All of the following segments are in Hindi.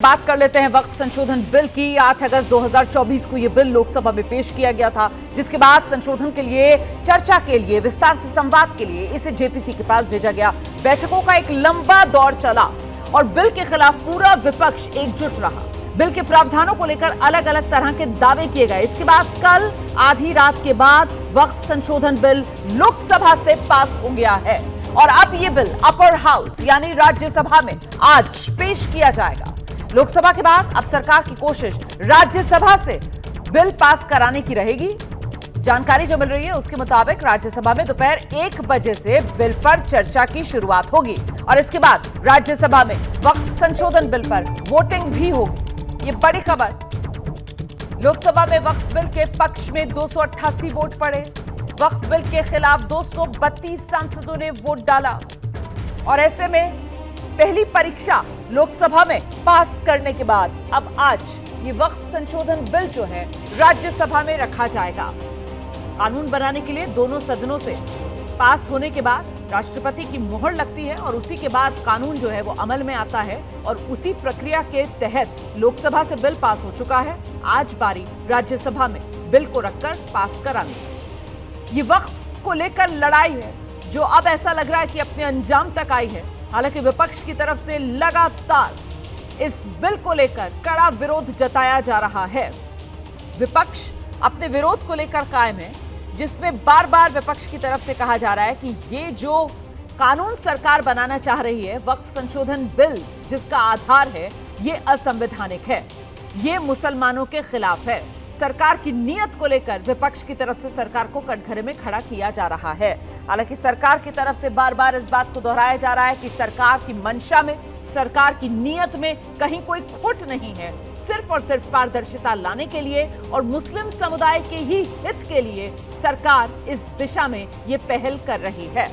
बात कर लेते हैं वक्फ संशोधन बिल की। 8 अगस्त 2024 को यह बिल लोकसभा में पेश किया गया था, जिसके बाद संशोधन के लिए, चर्चा के लिए, विस्तार से संवाद के लिए इसे जेपीसी के पास भेजा गया। बैठकों का एक लंबा दौर चला और बिल के खिलाफ पूरा विपक्ष एकजुट रहा। बिल के प्रावधानों को लेकर अलग अलग तरह के दावे किए गए। इसके बाद कल आधी रात के बाद वक्फ संशोधन बिल लोकसभा से पास हो गया है और अब यह बिल अपर हाउस यानी राज्यसभा में आज पेश किया जाएगा। लोकसभा के बाद अब सरकार की कोशिश राज्यसभा से बिल पास कराने की रहेगी। जानकारी जो मिल रही है उसके मुताबिक राज्यसभा में दोपहर 1 बजे से बिल पर चर्चा की शुरुआत होगी और इसके बाद राज्यसभा में वक्फ संशोधन बिल पर वोटिंग भी होगी। ये बड़ी खबर। लोकसभा में वक्फ बिल के पक्ष में 288 वोट पड़े। वक्फ बिल के खिलाफ 232 सांसदों ने वोट डाला और ऐसे में पहली परीक्षा लोकसभा में पास करने के बाद अब आज ये वक्फ संशोधन बिल जो है राज्यसभा में रखा जाएगा। कानून बनाने के लिए दोनों सदनों से पास होने के बाद राष्ट्रपति की मुहर लगती है और उसी के बाद कानून जो है वो अमल में आता है और उसी प्रक्रिया के तहत लोकसभा से बिल पास हो चुका है। आज बारी राज्यसभा में बिल को रखकर पास कराने की। ये वक्फ को लेकर लड़ाई है जो अब ऐसा लग रहा है कि अपने अंजाम तक आई है। हालांकि विपक्ष की तरफ से लगातार इस बिल को लेकर कड़ा विरोध जताया जा रहा है। विपक्ष अपने विरोध को लेकर कायम है, जिसमें बार बार विपक्ष की तरफ से कहा जा रहा है कि ये जो कानून सरकार बनाना चाह रही है, वक्फ संशोधन बिल जिसका आधार है, ये असंवैधानिक है, ये मुसलमानों के खिलाफ है। सरकार की नीयत को लेकर विपक्ष की तरफ से सरकार को कटघरे में खड़ा किया जा रहा है। हालांकि सरकार की तरफ से बार बार इस बात को दोहराया जा रहा है कि सरकार की मंशा में, सरकार की नीयत में कहीं कोई खोट नहीं है। सिर्फ और सिर्फ पारदर्शिता लाने के लिए और मुस्लिम समुदाय के ही हित के लिए सरकार इस दिशा में ये पहल कर रही है।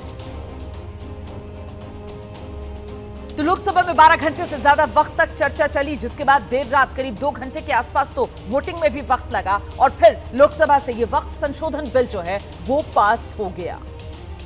तो लोकसभा में 12 घंटे से ज्यादा वक्त तक चर्चा चली, जिसके बाद देर रात करीब 2 घंटे के आसपास तो वोटिंग में भी वक्त लगा और फिर लोकसभा से ये वक्फ संशोधन बिल जो है वो पास हो गया।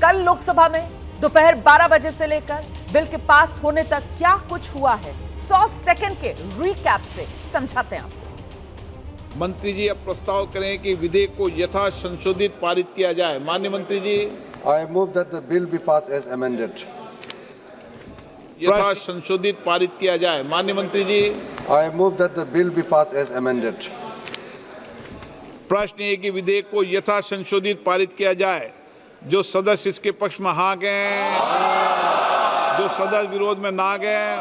कल लोकसभा में दोपहर 12 बजे से लेकर बिल के पास होने तक क्या कुछ हुआ है, 100 सेकंड के रिकैप से समझाते हैं आपको। मंत्री जी अब प्रस्ताव करें कि विधेयक को यथा संशोधित पारित किया जाए। माननीय मंत्री जी, I move that the bill be passed as amended. यथा संशोधित पारित किया जाए। माननीय मंत्री जी, I move that the bill be passed as amended. प्रश्न ये कि विधेयक को यथा संशोधित पारित किया जाए। जो सदस्य इसके पक्ष में हाँ गए, जो सदस्य विरोध में ना गए,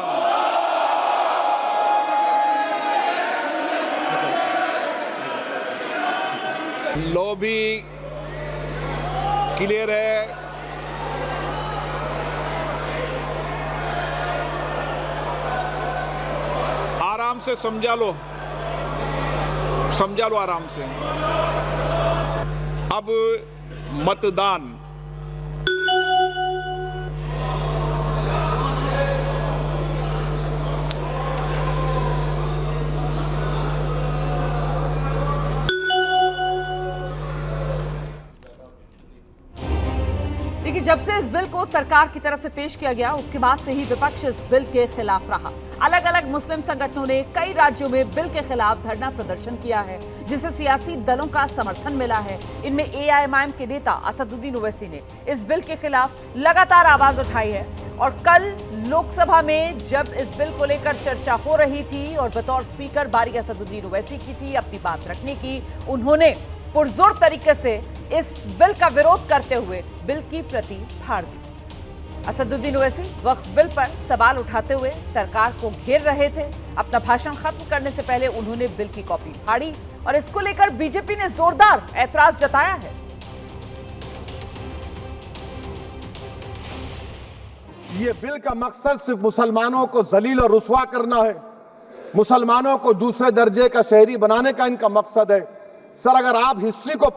लो भी क्लियर है। आराम से समझा लो आराम से। अब मतदान। देखिए, जब से इस बिल को सरकार की तरफ से पेश किया गया उसके बाद से ही विपक्ष इस बिल के खिलाफ रहा। अलग अलग मुस्लिम संगठनों ने कई राज्यों में बिल के खिलाफ धरना प्रदर्शन किया है, जिसे सियासी दलों का समर्थन मिला है। इनमें एआईएमआईएम के नेता असदुद्दीन ओवैसी ने इस बिल के खिलाफ लगातार आवाज उठाई है और कल लोकसभा में जब इस बिल को लेकर चर्चा हो रही थी और बतौर स्पीकर बारी असदुद्दीन ओवैसी की थी अपनी बात रखने की, उन्होंने पुरजोर तरीके से इस बिल का विरोध करते हुए बिल की प्रति फाड़ दी। असदुद्दीन ओवैसी वक्फ बिल पर सवाल उठाते हुए सरकार को घेर रहे थे। अपना भाषण खत्म करने से पहले उन्होंने बिल की कॉपी फाड़ी और इसको लेकर बीजेपी ने जोरदार ऐतराज जताया है। ये बिल का मकसद सिर्फ मुसलमानों को जलील और रुस्वा करना है, मुसलमानों को दूसरे दर्जे का शहरी बनाने का इनका मकसद है। सर, अगर आप हिस्ट्री को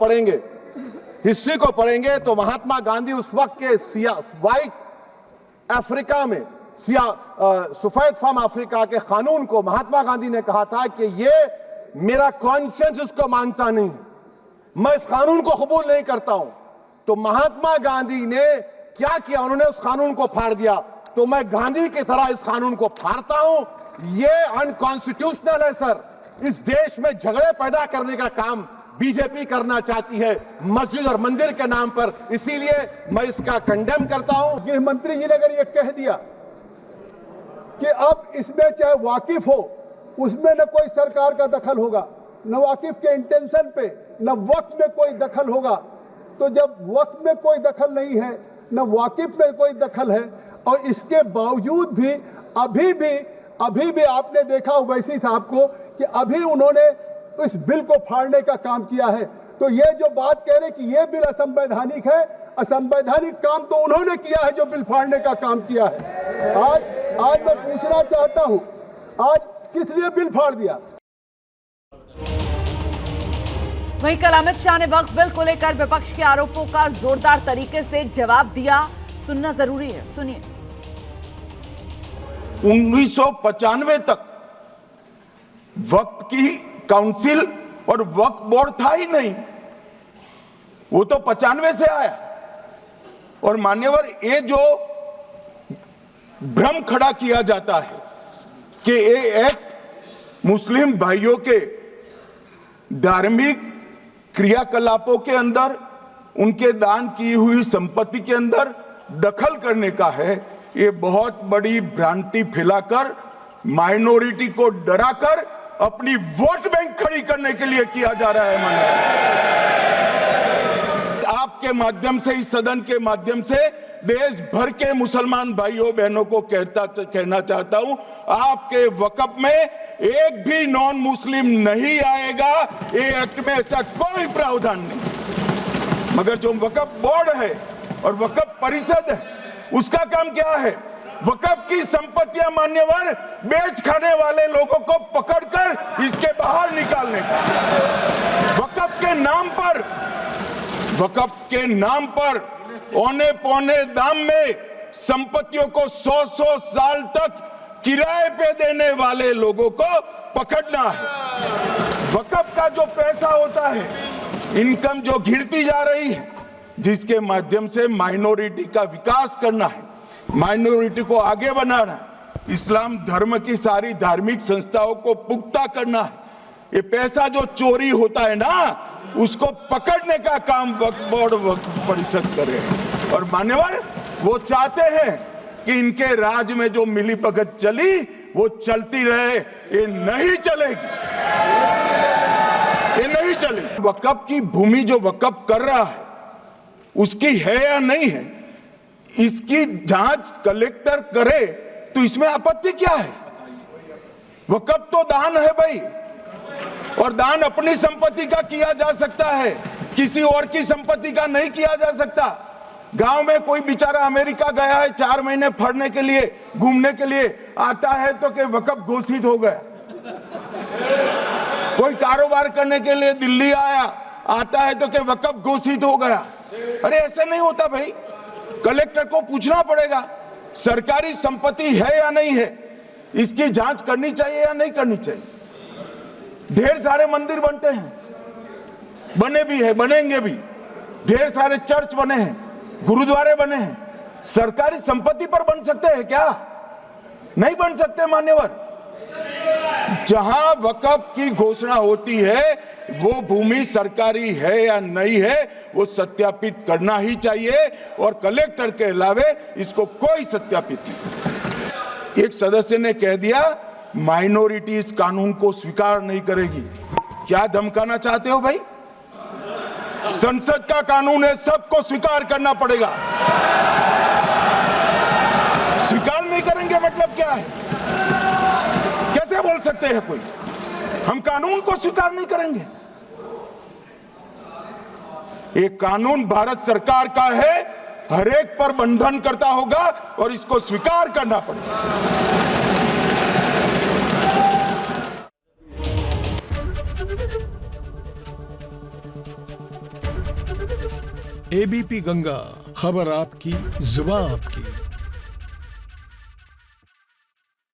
पढ़ेंगे तो महात्मा गांधी उस वक्त के व्हाइट अफ्रीका में सफेद फार्म अफ्रीका के कानून को महात्मा गांधी ने कहा था कि ये मेरा कॉन्शियंस इसको मानता नहीं, मैं इस कानून को कबूल नहीं करता हूं। तो महात्मा गांधी ने क्या किया, उन्होंने उस कानून को फाड़ दिया। तो मैं गांधी की तरह इस कानून को फाड़ता हूं ये अनकॉन्स्टिट्यूशनल है सर। इस देश में झगड़े पैदा करने का काम बीजेपी करना चाहती है मस्जिद और मंदिर के नाम पर, इसीलिए मैं इसका कंडेम करता हूं। गृह मंत्री जी ने अगर ये कह दिया कि अब इसमें चाहे वाकिफ हो, उसमें न कोई सरकार का दखल होगा, न वाकिफ के इंटेंशन पे, न वक्त में कोई दखल होगा, तो जब वक्त में कोई दखल नहीं है, न वाकिफ में कोई दखल है, और इसके बावजूद भी अभी भी आपने देखा ओवैसी साहब को कि अभी उन्होंने इस बिल को फाड़ने का काम किया है। तो ये जो बात कह रहे कि ये बिल असंवैधानिक है, असंवैधानिक काम तो उन्होंने किया है जो बिल फाड़ने का काम किया है। आज मैं पूछना चाहता हूं, आज किस लिए बिल फाड़ दिया? वहीं कल अमित शाह ने वक्फ बिल को लेकर विपक्ष के आरोपों का जोरदार तरीके से जवाब दिया। सुनना जरूरी है, सुनिए। 1995 तक वक्फ की काउंसिल और वक्फ बोर्ड था ही नहीं, वो तो 95 से आया। और मान्यवर, ये जो भ्रम खड़ा किया जाता है कि ये एक्ट मुस्लिम भाइयों के धार्मिक क्रियाकलापों के अंदर, उनके दान की हुई संपत्ति के अंदर दखल करने का है, ये बहुत बड़ी भ्रांति फैलाकर माइनॉरिटी को डराकर अपनी वोट बैंक खड़ी करने के लिए किया जा रहा है। आपके माध्यम से, इस सदन के माध्यम से देश भर के मुसलमान भाइयों बहनों को कहना चाहता हूं, आपके वक्फ में एक भी नॉन मुस्लिम नहीं आएगा। ये एक्ट में ऐसा कोई प्रावधान नहीं। मगर जो वक्फ बोर्ड है और वक्फ परिषद है, उसका काम क्या है? वक्फ की संपत्तियां मान्यवर बेच खाने वाले लोगों को पकड़कर इसके बाहर निकालने का। वक्फ के नाम पर औने पौने दाम में संपत्तियों को 100 साल तक किराए पे देने वाले लोगों को पकड़ना है। वक्फ का जो पैसा होता है, इनकम जो गिरती जा रही है, जिसके माध्यम से माइनॉरिटी का विकास करना है, माइनॉरिटी को आगे बढ़ाना है, इस्लाम धर्म की सारी धार्मिक संस्थाओं को पुख्ता करना है। ये पैसा जो चोरी होता है ना, उसको पकड़ने का काम वक्फ बोर्ड, वक्फ परिषद कर रहे हैं। और मान्यवर, वो चाहते हैं कि इनके राज में जो मिली भगत चली वो चलती रहे। ये नहीं चलेगी, ये नहीं चलेगी। वक्फ की भूमि जो वक्फ कर रहा है, उसकी है या नहीं है, इसकी जांच कलेक्टर करे तो इसमें आपत्ति क्या है? वक्फ तो दान है भाई, और दान अपनी संपत्ति का किया जा सकता है, किसी और की संपत्ति का नहीं किया जा सकता। गांव में कोई बेचारा अमेरिका गया है 4 महीने पढ़ने के लिए, घूमने के लिए आता है तो कि वक्फ घोषित हो गया। कोई कारोबार करने के लिए दिल्ली आया, आता है तो कि वक्फ घोषित हो गया। अरे ऐसा नहीं होता भाई, कलेक्टर को पूछना पड़ेगा सरकारी संपत्ति है या नहीं है, इसकी जांच करनी चाहिए या नहीं करनी चाहिए। ढेर सारे मंदिर बनते हैं, बने भी है, बनेंगे भी। ढेर सारे चर्च बने हैं, गुरुद्वारे बने हैं, सरकारी संपत्ति पर बन सकते हैं क्या? नहीं बन सकते मान्यवर। जहां वक्फ की घोषणा होती है, वो भूमि सरकारी है या नहीं है, वो सत्यापित करना ही चाहिए, और कलेक्टर के अलावे इसको कोई सत्यापित नहीं। एक सदस्य ने कह दिया माइनॉरिटी इस कानून को स्वीकार नहीं करेगी। क्या धमकाना चाहते हो भाई? संसद का कानून है, सबको स्वीकार करना पड़ेगा। स्वीकार नहीं करेंगे मतलब क्या है? कैसे बोल सकते हैं कोई हम कानून को स्वीकार नहीं करेंगे? ये कानून भारत सरकार का है, हर एक पर बंधन करता होगा और इसको स्वीकार करना पड़ेगा। एबीपी गंगा, खबर आपकी, जुबान आपकी।